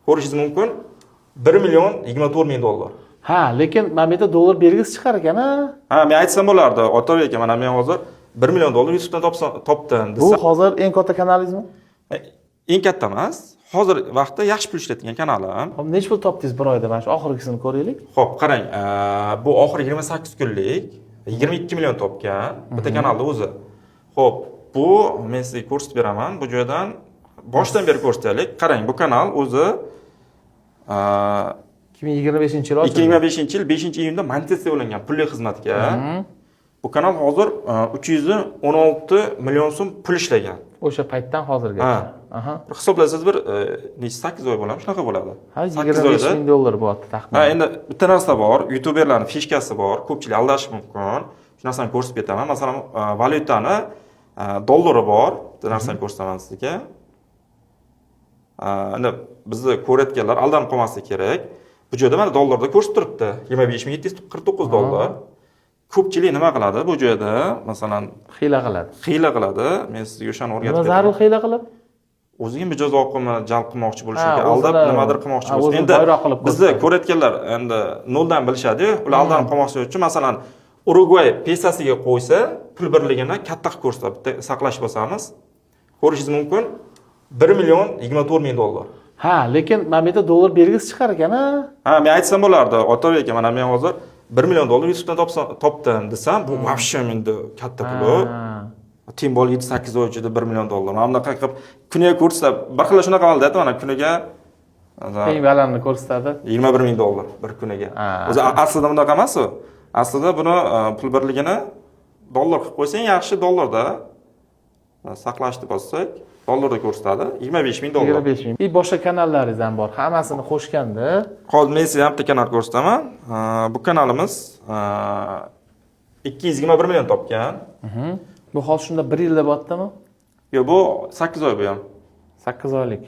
ko'rishingiz mumkin. 1,24,000,000 dollar. Ha, lekin mana bu yerda dollar belgisi chiqar ekan, ha? Ha, men aytsam bo'lardi. Otabek aka, mana men hozir 1,000,000 dollar YouTubedan topdim Bu desam. hozir eng katta kanalingizmi? Eng katta emas. Hozir vaqtda yaxshi pul ishlatgan kanalim. Hop, necha pul topdingiz bir oyda? Mana shu oxirgisini ko'raylik. Xo'p, qarang, bu oxirgi 28 kunlik 22 million topgan bitta kanalda o'zi. Xo'p, bu men sizga ko'rsatib beraman. Bu joydan boshdan beri ko'rsataylik. Qarang, bu kanal o'zi 2025-yil ochildi. 2025-yil 5-iyunda monetizatsiya qilingan pulli xizmatga. Bu kanal hozir 316 million so'm pul ishlagan. O'sha paytdan hozirgacha. Aha. Bir hisoblasangiz bir 8 oy bo'ladimi? Shunaqa bo'ladi. Ha, 25,000 dollar bo'lyapti taxminan. Ha, endi bitta narsa bor, YouTuberlarning fishkasi bor. Ko'pchilik aldashi mumkin. Shu narsani ko'rsatib ketaman. Masalan, valyutani dollari bor. Bitta narsani ko'rsataman sizga. Endi bizni ko'rayotganlar aldanib qolmasligi kerak. Bu joyda mana dollarda ko'rsatib turibdi. 25,749 dollar. Ko'pchilik nima qiladi bu joyda? Masalan, Xiyla qiladi. xiyla qiladi. Men sizga o'shani o'rgatib Nima zarur xiyla qilib? o'ziga mijoz oqimini jalb qilmoqchi bo'lishi Ha, kerak. Aldab o'zini- nimadir qilmoqchi ha, bo'lishi. o'zini Endi boyroq qilib bizni ko'rsatadi. ko'rayotganlar endi noldan bilishadi. Ular aldanib qolmoqchi uchun masalan Urugvay pesasiga qo'ysa, pul birligini katta qilib ko'rsatadi. Bitta saqlash bosamiz. Ko'rishingiz mumkin. 1,24,000,000 dollar. Ha, lekin mana bu yerda dollar belgisi chiqar ekan, ha? Ha, men aytsam bo'lardi. Otabek aka, mana men hozir 1,000,000 dollar YouTubedan topdim desam, bu вообще menda katta pul. Tim bol 7-8 oy ichida 1,000,000 dollar. Mana bunaqa qilib kuniga ko'rsatib, bir xil shunaqa qildi, mana kuniga Eng balandini ko'rsatadi. 21,000 dollar bir kuniga. O'zi aslida bunaqa emas u. Aslida buni pul birligini dollar qilib qo'ysang, yaxshi dollarda saqlashni bossak, dollarda ko'rsatadi. 25,000 dollar. 25,000. Boshqa kanallaringiz ham bor. Hammasini qo'shganda Hozir men sizga bitta kanal ko'rsataman. Bu kanalimiz 221 million topgan. bu hozir shunda 1 yilda bo'lyaptimi? Yo'q, bu 8 oy bu ham. 8 oylik.